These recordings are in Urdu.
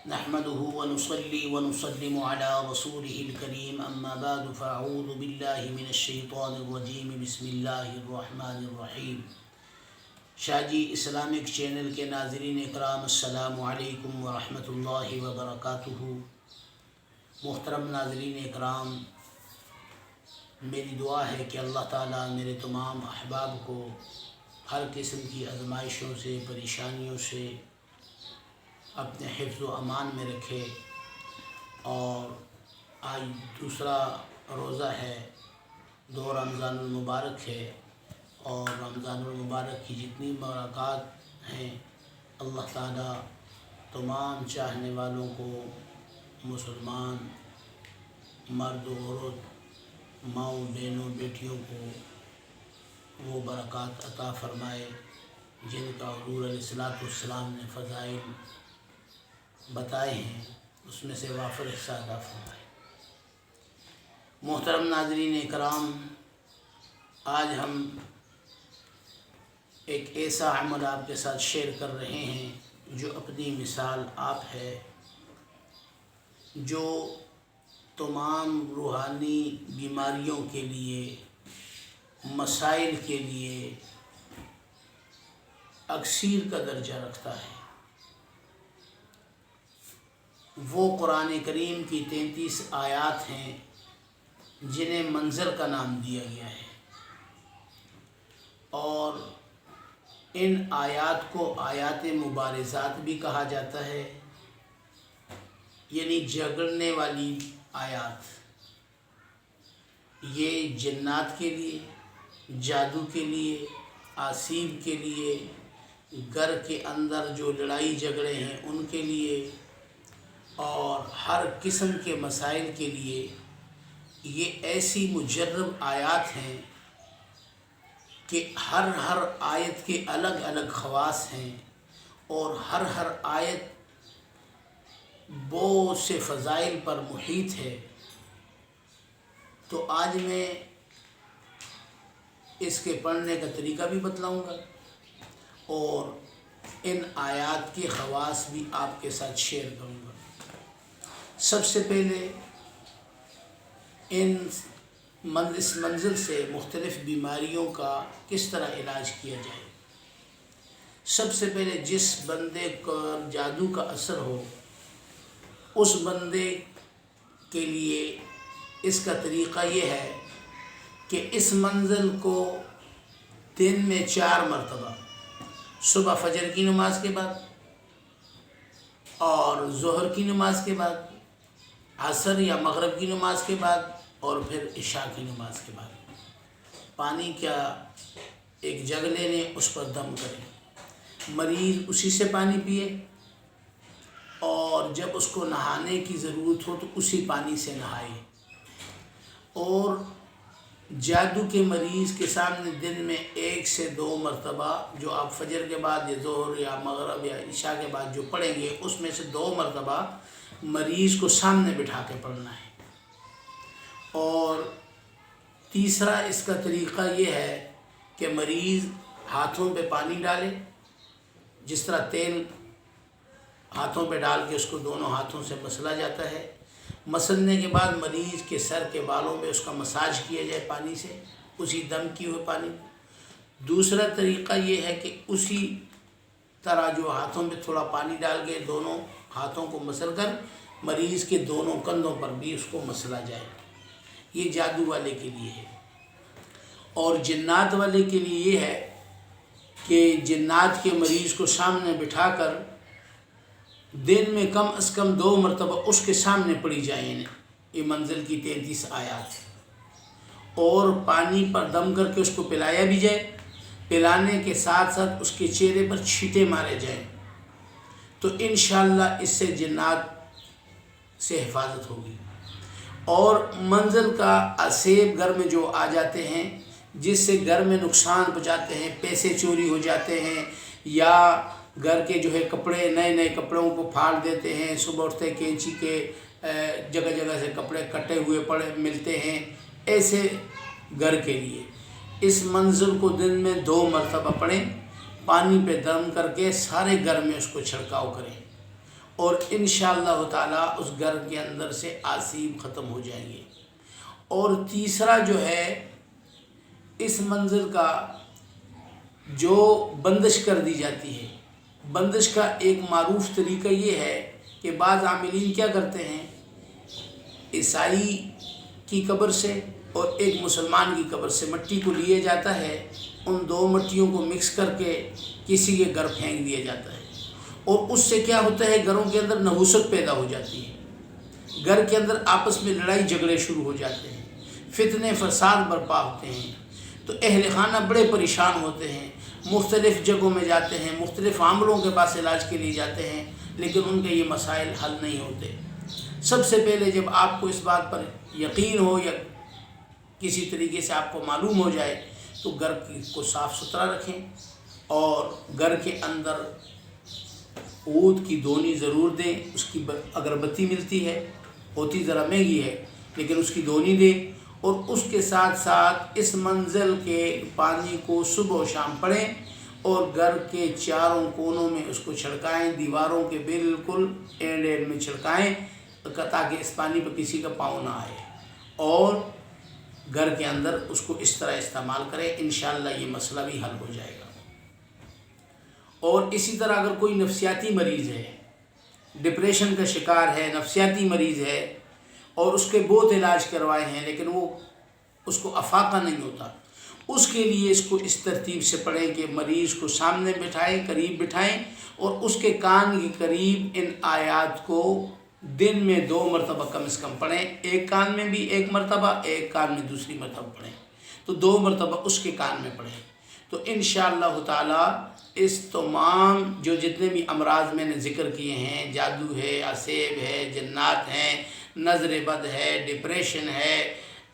نحمده ونصلي ونسلم على رسوله الكريم اما بعد فاعوذ بالله من الشیطان الرجیم بسم اللہ الرحمن الرحیم۔ شاہ جی اسلامک چینل کے ناظرین اکرام السلام علیکم ورحمۃ اللہ وبرکاتہ۔ محترم ناظرین اکرام، میری دعا ہے کہ اللہ تعالیٰ میرے تمام احباب کو ہر قسم کی آزمائشوں سے پریشانیوں سے اپنے حفظ و امان میں رکھے۔ اور آج دوسرا روزہ ہے، 2 رمضان المبارک ہے، اور رمضان المبارک کی جتنی برکات ہیں اللہ تعالیٰ تمام چاہنے والوں کو، مسلمان مرد و عورت، ماؤں بہنوں بیٹیوں کو وہ برکات عطا فرمائے جن کا حضور علیہ الصلوۃ والسلام نے فضائل بتائے ہیں، اس میں سے وافر حصہ عطا فرمائے۔ محترم ناظرین اکرام، آج ہم ایک ایسا عمل آپ کے ساتھ شیئر کر رہے ہیں جو اپنی مثال آپ ہے، جو تمام روحانی بیماریوں کے لیے، مسائل کے لیے اکسیر کا درجہ رکھتا ہے۔ وہ قرآن کریم کی 33 آیات ہیں جنہیں منزل کا نام دیا گیا ہے، اور ان آیات کو آیات مبارزات بھی کہا جاتا ہے، یعنی جھگڑنے والی آیات۔ یہ جنات کے لیے، جادو کے لیے، آسیب کے لیے، گھر کے اندر جو لڑائی جھگڑے ہیں ان کے لیے، اور ہر قسم کے مسائل کے لیے یہ ایسی مجرب آیات ہیں کہ ہر آیت کے الگ الگ خواص ہیں، اور ہر آیت بہت سے فضائل پر محیط ہے۔ تو آج میں اس کے پڑھنے کا طریقہ بھی بتلاؤں گا، اور ان آیات کے خواص بھی آپ کے ساتھ شیئر کروں گا۔ سب سے پہلے اس منزل سے مختلف بیماریوں کا کس طرح علاج کیا جائے۔ سب سے پہلے جس بندے کو جادو کا اثر ہو، اس بندے کے لیے اس کا طریقہ یہ ہے کہ اس منزل کو دن میں 4 مرتبہ، صبح فجر کی نماز کے بعد، اور ظہر کی نماز کے بعد، عصر یا مغرب کی نماز کے بعد، اور پھر عشاء کی نماز کے بعد، پانی کا ایک جگ لے لیں، اس پر دم کریں، مریض اسی سے پانی پیے، اور جب اس کو نہانے کی ضرورت ہو تو اسی پانی سے نہائے۔ اور جادو کے مریض کے سامنے دن میں 1 سے 2 مرتبہ، جو آپ فجر کے بعد یا ظہر یا مغرب یا عشاء کے بعد جو پڑھیں گے، اس میں سے 2 مرتبہ مریض کو سامنے بٹھا کے پڑھنا ہے۔ اور تیسرا اس کا طریقہ یہ ہے کہ مریض ہاتھوں پہ پانی ڈالے، جس طرح تیل ہاتھوں پہ ڈال کے اس کو دونوں ہاتھوں سے مسلا جاتا ہے، مسلنے کے بعد مریض کے سر کے بالوں میں اس کا مساج کیا جائے پانی سے، اسی دم کی ہوئے پانی۔ دوسرا طریقہ یہ ہے کہ اسی طرح جو ہاتھوں میں تھوڑا پانی ڈال کے دونوں ہاتھوں کو مسل کر مریض کے دونوں کندھوں پر بھی اس کو مسلا جائے۔ یہ جادو والے کے لیے ہے۔ اور جنات والے کے لیے یہ ہے کہ جنات کے مریض کو سامنے بٹھا کر دن میں کم از کم 2 مرتبہ اس کے سامنے پڑھی جائیں یہ منزل کی 33 آیات، اور پانی پر دم کر کے اس کو پلایا بھی جائے، پلانے کے ساتھ ساتھ اس کے چہرے پر چھینٹے مارے جائیں، تو انشاءاللہ اس سے جنات سے حفاظت ہوگی۔ اور منزل کا اسیب گھر میں جو آ جاتے ہیں، جس سے گھر میں نقصان پہنچاتے ہیں، پیسے چوری ہو جاتے ہیں، یا گھر کے جو ہے کپڑے، نئے کپڑوں کو پھاڑ دیتے ہیں، صبح اٹھتے کینچی کے جگہ جگہ سے کپڑے کٹے ہوئے پڑے ملتے ہیں، ایسے گھر کے لیے اس منزل کو دن میں 2 مرتبہ پڑھیں، پانی پہ دم کر کے سارے گھر میں اس کو چھڑکاؤ کریں، اور انشاءاللہ تعالی اس گھر کے اندر سے آسیب ختم ہو جائیں گے۔ اور تیسرا جو ہے اس منزل کا جو بندش کر دی جاتی ہے، بندش کا ایک معروف طریقہ یہ ہے کہ بعض عاملین کیا کرتے ہیں، عیسائی کی قبر سے اور ایک مسلمان کی قبر سے مٹی کو لیا جاتا ہے، ان دو مٹیوں کو مکس کر کے کسی کے گھر پھینک دیا جاتا ہے، اور اس سے کیا ہوتا ہے، گھروں کے اندر نحوست پیدا ہو جاتی ہے، گھر کے اندر آپس میں لڑائی جھگڑے شروع ہو جاتے ہیں، فتنے فساد برپا ہوتے ہیں، تو اہل خانہ بڑے پریشان ہوتے ہیں، مختلف جگہوں میں جاتے ہیں، مختلف عاملوں کے پاس علاج کے لیے جاتے ہیں، لیکن ان کے یہ مسائل حل نہیں ہوتے۔ سب سے پہلے جب آپ کو اس بات پر یقین ہو یا کسی طریقے سے آپ کو معلوم ہو جائے تو گھر کو صاف ستھرا رکھیں، اور گھر کے اندر عود کی دونی ضرور دیں، اس کی اگربتی ملتی ہے، ہوتی ذرا مہنگی ہے لیکن اس کی دونی دیں، اور اس کے ساتھ ساتھ اس منزل کے پانی کو صبح و شام پڑیں، اور گھر کے چاروں کونوں میں اس کو چھڑکائیں، دیواروں کے بالکل اینڈ اینڈ میں چھڑکائیں تاکہ اس پانی پر کسی کا پاؤں نہ آئے، اور گھر کے اندر اس کو اس طرح استعمال کریں، انشاءاللہ یہ مسئلہ بھی حل ہو جائے گا۔ اور اسی طرح اگر کوئی نفسیاتی مریض ہے، ڈپریشن کا شکار ہے، نفسیاتی مریض ہے، اور اس کے بہت علاج کروائے ہیں لیکن وہ اس کو افاقہ نہیں ہوتا، اس کے لیے اس کو اس ترتیب سے پڑھیں کہ مریض کو سامنے بٹھائیں، قریب بٹھائیں، اور اس کے کان کے قریب ان آیات کو دن میں 2 مرتبہ کم از کم پڑھیں، ایک کان میں بھی 1 مرتبہ، ایک کان میں دوسری مرتبہ پڑھیں، تو 2 مرتبہ اس کے کان میں پڑھیں، تو انشاءاللہ تعالی اس تمام جو جتنے بھی امراض میں نے ذکر کیے ہیں، جادو ہے، عصیب ہے، جنات ہیں، نظر بد ہے، ڈپریشن ہے،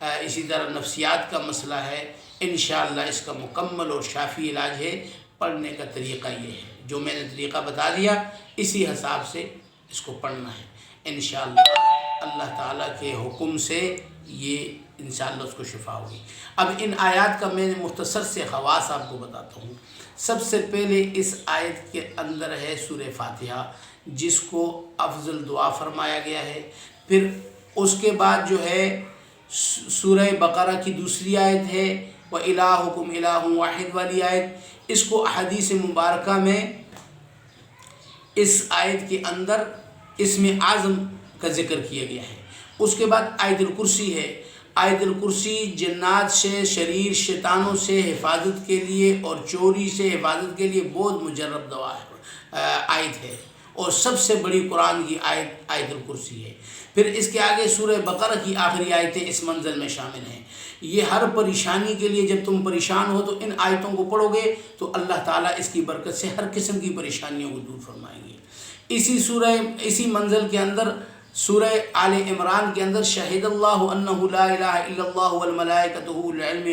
اسی طرح نفسیات کا مسئلہ ہے، انشاءاللہ اس کا مکمل اور شافی علاج ہے۔ پڑھنے کا طریقہ یہ ہے، جو میں نے طریقہ بتا دیا اسی حساب سے اس کو پڑھنا ہے، انشاءاللہ اللہ تعالیٰ کے حکم سے یہ انشاءاللہ اس کو شفا ہوگی۔ اب ان آیات کا میں مختصر سے خواص آپ کو بتاتا ہوں۔ سب سے پہلے اس آیت کے اندر ہے سورہ فاتحہ، جس کو افضل دعا فرمایا گیا ہے، پھر اس کے بعد جو ہے سورہ بقرہ کی دوسری آیت ہے، وَإِلَٰهُكُمْ إِلَٰهٌ وَاحِدٌ والی آیت، اس کو احادیث مبارکہ میں اس آیت کے اندر اسم اعظم کا ذکر کیا گیا ہے۔ اس کے بعد آیت الکرسی ہے، آیت الکرسی جنات سے، شریر شیطانوں سے حفاظت کے لیے اور چوری سے حفاظت کے لیے بہت مجرب دعا ہے، آیت ہے، اور سب سے بڑی قرآن کی آیت آیت الکرسی ہے۔ پھر اس کے آگے سورہ بقرہ کی آخری آیتیں اس منزل میں شامل ہیں۔ یہ ہر پریشانی کے لیے، جب تم پریشان ہو تو ان آیتوں کو پڑھو گے تو اللہ تعالیٰ اس کی برکت سے ہر قسم کی پریشانیوں کو دور فرمائیں گے۔ اسی منزل کے اندر سورہ آل عمران کے اندر شہد اللہ انہ لا الہ الا اللہ والملائکۃ العلم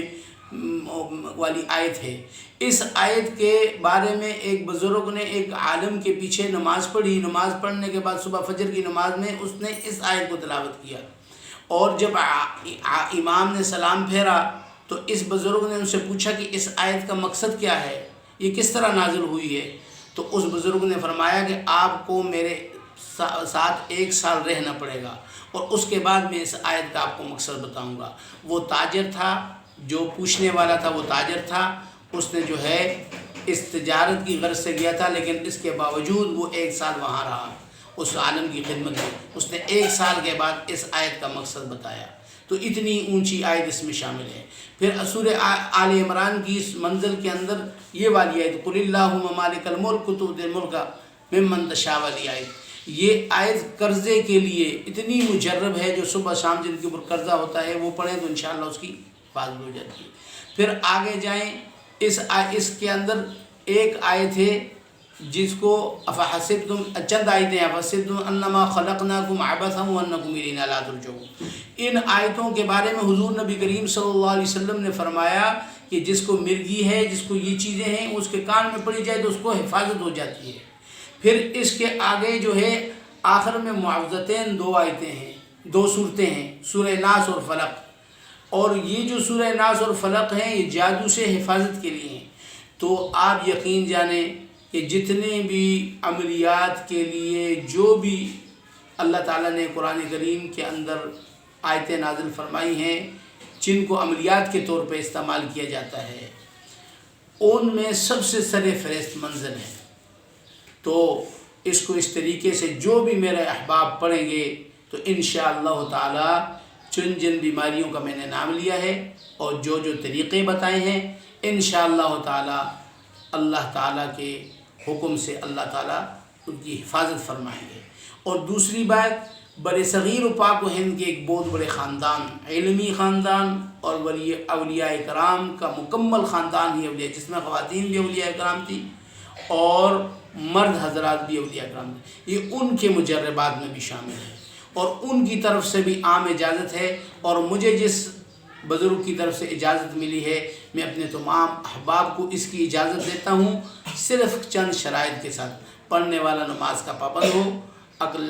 والی آیت ہے۔ اس آیت کے بارے میں ایک بزرگ نے ایک عالم کے پیچھے نماز پڑھی، نماز پڑھنے کے بعد صبح فجر کی نماز میں اس نے اس آیت کو تلاوت کیا، اور جب امام نے سلام پھیرا تو اس بزرگ نے ان سے پوچھا کہ اس آیت کا مقصد کیا ہے، یہ کس طرح نازل ہوئی ہے؟ تو اس بزرگ نے فرمایا کہ آپ کو میرے ساتھ 1 سال رہنا پڑے گا، اور اس کے بعد میں اس آیت کا آپ کو مقصد بتاؤں گا۔ وہ تاجر تھا، جو پوچھنے والا تھا وہ تاجر تھا، اس نے جو ہے اس تجارت کی غرض سے گیا تھا، لیکن اس کے باوجود وہ 1 سال وہاں رہا اس عالم کی خدمت میں، اس نے 1 سال کے بعد اس آیت کا مقصد بتایا، تو اتنی اونچی آیت اس میں شامل ہے۔ پھر سورہ آل عمران کی اس منزل کے اندر یہ والی آیت، قُلِ اللَّهُمَّ مَالِكَ الْمُلْكِ تُؤْتِي الْمُلْكَ مِمَّن تَشَاءُ والی آیت، یہ آیت قرضے کے لیے اتنی مجرب ہے، جو صبح شام جن کے اوپر قرضہ ہوتا ہے وہ پڑھیں تو انشاءاللہ اس کی حفاظت ہو جاتی ہے۔ پھر آگے جائیں، اس کے اندر ایک آیت ہے جس کو افحسبتم، چند آیتیں ہیں، افحسبتم انما خلقناکم عبثا وانکم الینا لا ترجعون۔ ان آیتوں کے بارے میں حضور نبی کریم صلی اللہ علیہ وسلم نے فرمایا کہ جس کو مرگی ہے، جس کو یہ چیزیں ہیں، اس کے کان میں پڑی جائے تو اس کو حفاظت ہو جاتی ہے۔ پھر اس کے آگے جو ہے آخر میں معوذتین 2 آیتیں ہیں، 2 صورتیں ہیں، سورہ ناس اور فلق، اور یہ جو سورہ ناس اور فلق ہیں یہ جادو سے حفاظت کے لیے ہیں۔ تو آپ یقین جانیں کہ جتنے بھی عملیات کے لیے جو بھی اللہ تعالیٰ نے قرآن کریم کے اندر آیتیں نازل فرمائی ہیں جن کو عملیات کے طور پہ استعمال کیا جاتا ہے، ان میں سب سے سر فہرست منزل ہے۔ تو اس کو اس طریقے سے جو بھی میرے احباب پڑھیں گے تو انشاءاللہ تعالیٰ جن بیماریوں کا میں نے نام لیا ہے اور جو طریقے بتائے ہیں، انشاءاللہ تعالیٰ اللہ تعالیٰ کے حکم سے اللہ تعالیٰ ان کی حفاظت فرمائیں گے۔ اور دوسری بات، بر صغیر و پاک و ہند کے ایک بہت بڑے خاندان، علمی خاندان اور اولیاء کرام کا مکمل خاندان ہی اولیاء، جس میں خواتین بھی اولیاء کرام تھی اور مرد حضرات بھی اولیاء کرام تھے، یہ ان کے مجربات میں بھی شامل ہے اور ان کی طرف سے بھی عام اجازت ہے۔ اور مجھے جس بزرگ کی طرف سے اجازت ملی ہے، میں اپنے تمام احباب کو اس کی اجازت دیتا ہوں، صرف چند شرائط کے ساتھ۔ پڑھنے والا نماز کا پابند ہو، عقل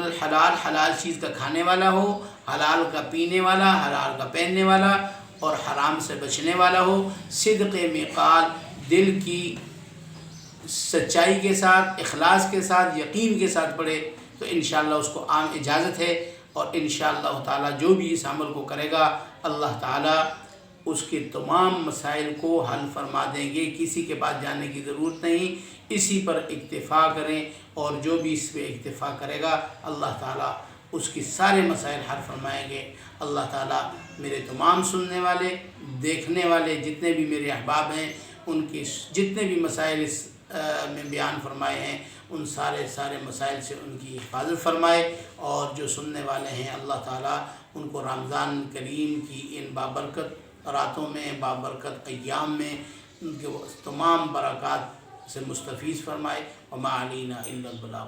الحلال حلال چیز کا کھانے والا ہو، حلال کا پینے والا، حلال کا پہننے والا اور حرام سے بچنے والا ہو، صدق میقال، دل کی سچائی کے ساتھ، اخلاص کے ساتھ، یقین کے ساتھ پڑھے تو انشاءاللہ اس کو عام اجازت ہے۔ اور انشاءاللہ تعالیٰ جو بھی اس عمل کو کرے گا اللہ تعالیٰ اس کے تمام مسائل کو حل فرما دیں گے، کسی کے پاس جانے کی ضرورت نہیں، اسی پر اکتفا کریں اور جو بھی اس پہ اکتفا کرے گا اللہ تعالیٰ اس کی سارے مسائل حل فرمائیں گے۔ اللہ تعالیٰ میرے تمام سننے والے، دیکھنے والے جتنے بھی میرے احباب ہیں، ان کی جتنے بھی مسائل اس میں بیان فرمائے ہیں ان سارے مسائل سے ان کی حفاظت فرمائے، اور جو سننے والے ہیں اللہ تعالیٰ ان کو رمضان کریم کی ان بابرکت راتوں میں، بابرکت ایام میں ان کے تمام برکات سے مستفیض فرمائے۔ وما علینا الا البلاغ۔